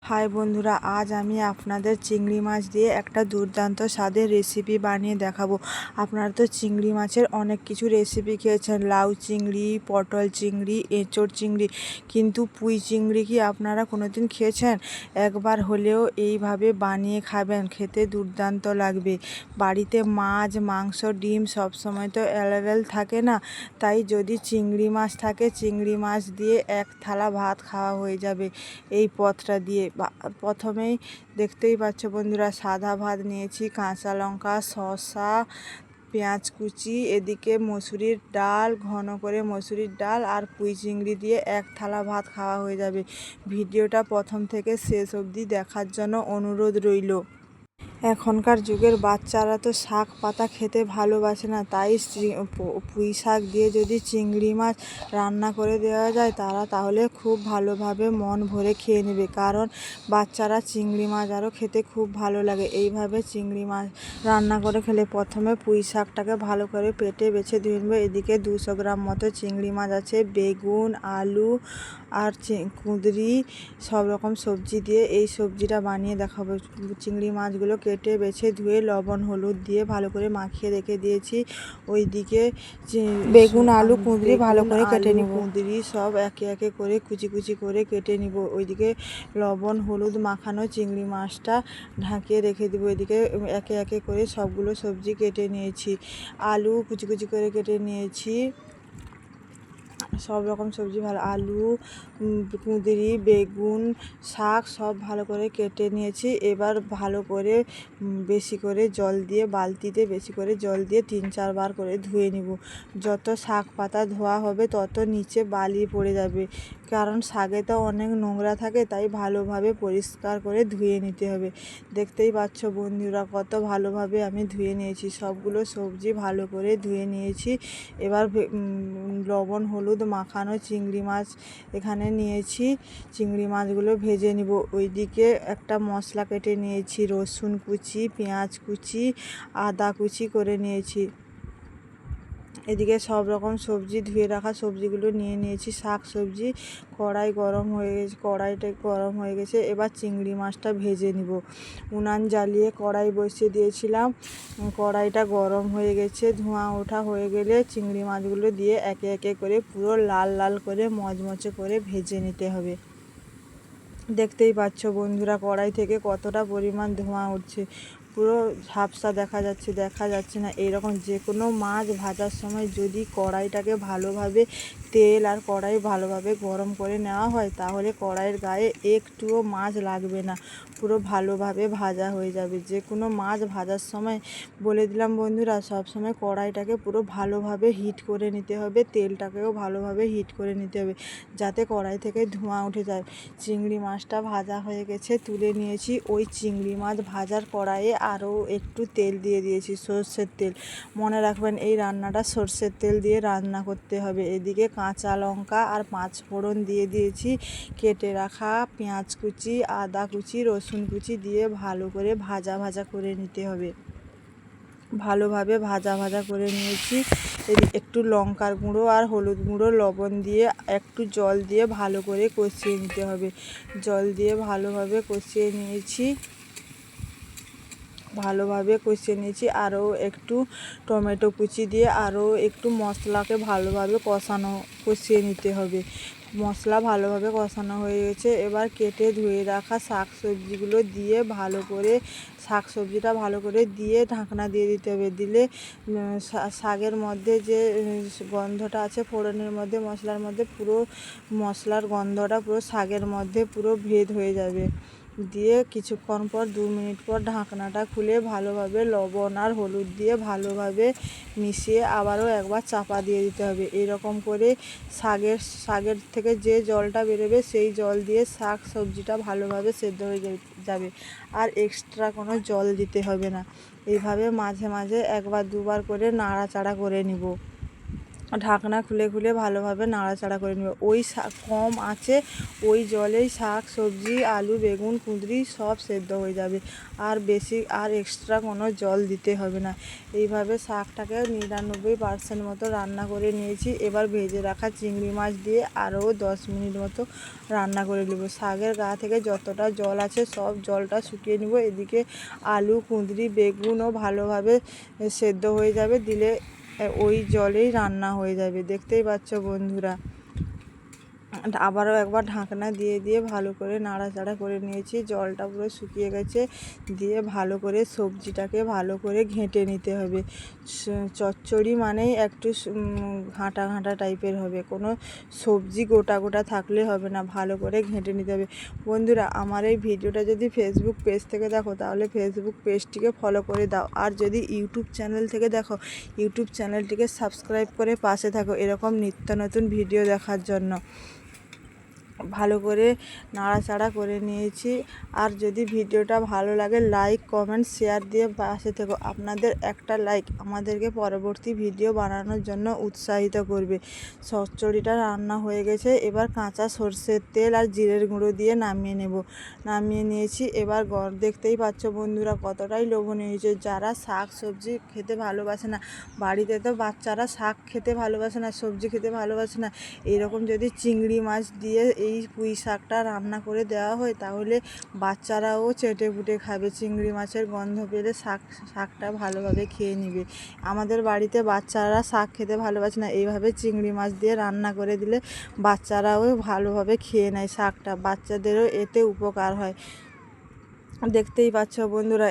High বন্ধুরা, আজ আমি আপনাদের চিংড়ি মাছ দিয়ে একটা দুর্দান্ত স্বাদের রেসিপি বানিয়ে দেখাবো। আপনারা তো চিংড়ি মাছের অনেক কিছু রেসিপি খেয়েছেন, লাউ চিংড়ি, পটল চিংড়ি, এঁচোড় চিংড়ি, কিন্তু পুঁই চিংড়ি কি আপনারা কোনোদিন খেয়েছেন? একবার হলেও এইভাবে বানিয়ে খাবেন, খেতে দুর্দান্ত লাগবে। বাড়িতে মাছ, মাংস, ডিম সবসময় তো অ্যাভেলেবেল থাকে না, তাই যদি চিংড়ি মাছ থাকে, চিংড়ি মাছ দিয়ে এক থালা ভাত খাওয়া হয়ে যাবে এই পদটা দিয়ে। প্রথমেই দেখতেই পাচ্ছ বন্ধুরা, সাদা ভাত নিয়েছি, কাঁচা লঙ্কা, শসা, পেঁয়াজ কুচি, এদিকে মসুরির ডাল, ঘন করে মসুরির ডাল আর পুঁই চিংড়ি দিয়ে এক থালা ভাত খাওয়া হয়ে যাবে। ভিডিওটা প্রথম থেকে শেষ অবধি দেখার জন্য অনুরোধ রইল। এখনকার যুগের বাচ্চারা তো শাক পাতা খেতে ভালোবাসে না, তাই পুঁই শাক দিয়ে যদি চিংড়ি মাছ রান্না করে দেওয়া যায় তাহলে খুব ভালোভাবে মন ভরে খেয়ে নেবে, কারণ বাচ্চারা চিংড়ি মাছ আরও খেতে খুব ভালো লাগে। এইভাবে চিংড়ি মাছ রান্না করে খেলে প্রথমে পুঁই শাকটাকে ভালো করে পেটে বেছে ধুয়ে নেবে। এদিকে 200 গ্রাম মতো চিংড়ি মাছ আছে, বেগুন, আলু আর কুঁদরি সব রকম সবজি দিয়ে এই সবজিটা বানিয়ে দেখাবো। চিংড়ি মাছগুলো কেটে বেছে ধুয়ে লবণ হলুদ দিয়ে ভালো করে মাখিয়ে রেখে দিয়েছি। ওইদিকে বেগুন, আলু, কুঁদরি ভালো করে কেটে নিব। কুঁদরি সব একে একে করে কুচি কুচি করে কেটে নিব। ওইদিকে লবণ হলুদ মাখানো চিংড়ি মাছটা ঢাকিয়ে রেখে দেবো। এদিকে একে একে করে সবগুলো সবজি কেটে নিয়েছি। আলু কুচি কুচি করে কেটে নিয়েছি, সব রকম সবজি আলু, কুঁদরি, বেগুন, শাক সব ভালো করে কেটে নিয়েছি। এবার ভালো করে বেশি করে জল দিয়ে, বালতিতে বেশি করে জল দিয়ে 3-4 বার করে ধুয়ে নিব। যত শাক পাতা ধোয়া হবে তত নিচে বালি পড়ে যাবে, কারণ শাকে তো অনেক নোংরা থাকে, তাই ভালোভাবে পরিষ্কার করে ধুয়ে নিতে হবে। দেখতেই পাচ্ছ বন্ধুরা কত ভালোভাবে আমি ধুয়ে নিয়েছি। সবগুলো সবজি ভালো করে ধুয়ে নিয়েছি। এবার লবণ হলুদ মাখানো চিংড়ি মাছ এখানে নিয়েছি, চিংড়ি মাছগুলো ভেজে নিব। ওইদিকে একটা মশলা কেটে নিয়েছি, রসুন কুচি, পেঁয়াজ কুচি, আদা কুচি করে নিয়েছি। এদিকে সব রকম সবজি ধুয়ে রাখা সবজিগুলো নিয়ে নিয়েছি। শাক সবজি কড়াইটা গরম হয়ে গেছে। এবার চিংড়ি মাছটা ভেজে নিব। উনান জ্বালিয়ে কড়াই বসিয়ে দিয়েছিলাম, কড়াইটা গরম হয়ে গেছে। ধোঁয়া ওঠা হয়ে গেলে চিংড়ি মাছগুলো দিয়ে একে একে করে পুরো লাল লাল করে মচমচে করে ভেজে নিতে হবে। দেখতেই পাচ্ছ বন্ধুরা কড়াই থেকে কতটা পরিমাণ ধোঁয়া উঠছে, পুরো ঝাপসা দেখা যাচ্ছে না। এইরকম যে কোনো মাছ ভাজার সময় যদি কড়াইটাকে ভালোভাবে তেল আর কড়াই ভালোভাবে গরম করে নেওয়া হয়, তাহলে কড়াইয়ের গায়ে একটুও মাছ লাগবে না, পুরো ভালোভাবে ভাজা হয়ে যাবে। যে কোনো মাছ ভাজার সময় বলে দিলাম বন্ধুরা, সবসময় কড়াইটাকে পুরো ভালোভাবে হিট করে নিতে হবে, তেলটাকেও ভালোভাবে হিট করে নিতে হবে, যাতে কড়াই থেকে ধোঁয়া উঠে যায়। চিংড়ি মাছটা ভাজা হয়ে গেছে, তুলে নিয়েছি। ওই চিংড়ি মাছ ভাজার কড়াইয়ে আরও একটু তেল দিয়ে দিয়েছি, সরষের তেল। মনে রাখবেন এই রান্নাটা সরষের তেল দিয়ে রান্না করতে হবে। এদিকে কাঁচা লঙ্কা আর 5 ফোড়ন দিয়ে দিয়েছি, কেটে রাখা পেঁয়াজ কুচি, আদা কুচি, রসুন কুচি দিয়ে ভালো করে ভাজা করে নিতে হবে। ভালোভাবে ভাজা করে নিয়েছি। একটু লঙ্কার গুঁড়ো আর হলুদ গুঁড়ো, লবণ দিয়ে একটু জল দিয়ে ভালো করে কষিয়ে নিতে হবে। জল দিয়ে ভালোভাবে কষিয়ে নিয়েছি। আরও একটু টমেটো কুচি দিয়ে আরও একটু মশলাকে ভালোভাবে কষিয়ে নিতে হবে। মশলা ভালোভাবে কষানো হয়ে গেছে। এবার কেটে ধুয়ে রাখা শাক সবজিগুলো দিয়ে শাকসবজিটা ভালো করে দিয়ে ঢাকনা দিয়ে দিতে হবে। দিলে শাকের মধ্যে যে গন্ধটা আছে ফোড়নের মধ্যে, মশলার মধ্যে, পুরো মশলার গন্ধটা পুরো শাকের মধ্যে পুরো ভেদ হয়ে যাবে। দিয়ে কিছুক্ষণ পর 2 মিনিট পর ঢাকনাটা খুলে ভালোভাবে লবণ আর হলুদ দিয়ে ভালোভাবে মিশিয়ে আবারও একবার চাপা দিয়ে দিতে হবে। এরকম করে শাকের থেকে যে জলটা বেরোবে সেই জল দিয়ে শাক সবজিটা ভালোভাবে সেদ্ধ হয়ে যাবে, আর এক্সট্রা কোনো জল দিতে হবে না। এইভাবে মাঝে মাঝে 1-2 বার করে নাড়াচাড়া করে নিব। ঢাকনা খুলে খুলে ভালোভাবে নাড়াচাড়া করে নেবে। ওই কম আঁচে ওই জলেই শাক সবজি আলু বেগুন কুঁদরি সব সেদ্ধ হয়ে যাবে, আর বেশি আর এক্সট্রা কোনো জল দিতে হবে না। এইভাবে শাকটাকে 99% মতো রান্না করে নিয়েছি। এবার ভেজে রাখা চিংড়ি মাছ দিয়ে আরও 10 মিনিট মতো রান্না করে নেব। শাকের গা থেকে যতটা জল আছে সব জলটা শুকিয়ে নেব। এদিকে আলু কুঁদরি বেগুনও ভালোভাবে সেদ্ধ হয়ে যাবে, দিলে ওই জলেই রান্না হয়ে যাবে। দেখতেই পাচ্ছ বন্ধুরা, আবারও একবার ঢাকনা দিয়ে দিয়ে ভালো করে নাড়াচাড়া করে নিয়েছি। জলটা পুরো শুকিয়ে গেছে, দিয়ে ভালো করে সবজিটাকে ভালো করে ঘেঁটে নিতে হবে। চচ্চড়ি মানেই একটু ঘাঁটা ঘাঁটা টাইপের হবে, কোনো সবজি গোটা গোটা থাকলে হবে না, ভালো করে ঘেঁটে নিতে হবে। বন্ধুরা, আমার এই ভিডিওটা যদি ফেসবুক পেজ থেকে দেখো তাহলে ফেসবুক পেজটিকে ফলো করে দাও, আর যদি ইউটিউব চ্যানেল থেকে দেখো ইউটিউব চ্যানেলটিকে সাবস্ক্রাইব করে পাশে থাকো এরকম নিত্য নতুন ভিডিও দেখার জন্য। ভালো করে নাড়াচাড়া করে নিয়েছি। আর যদি ভিডিওটা ভালো লাগে লাইক কমেন্ট শেয়ার দিয়ে পাশে থেকো। আপনাদের একটা লাইক আমাদেরকে পরবর্তী ভিডিও বানানোর জন্য উৎসাহিত করবে। চচ্চড়িটা রান্না হয়ে গেছে, এবার কাঁচা সরষের তেল আর জিরের গুঁড়ো দিয়ে নামিয়ে নিয়েছি। এবার দেখতেই পাচ্ছ বন্ধুরা কতটাই লোভনীয় হয়েছে। যারা শাক সবজি খেতে ভালোবাসে না, বাড়িতে তো বাচ্চারা শাক খেতে ভালোবাসে না, সবজি খেতে ভালোবাসে না, এইরকম যদি চিংড়ি মাছ দিয়ে এই পুঁই শাকটা রান্না করে দেওয়া হয় তাহলে বাচ্চারাও চেটে পুটে খাবে। চিংড়ি মাছের গন্ধ পেলে শাকটা ভালোভাবে খেয়ে নেবে। আমাদের বাড়িতে বাচ্চারা শাক খেতে ভালোবাসে না, এইভাবে চিংড়ি মাছ দিয়ে রান্না করে দিলে বাচ্চারাও ভালোভাবে খেয়ে নেয় শাকটা, বাচ্চাদেরও এতে উপকার হয়। দেখতেই পাচ্ছ বন্ধুরা।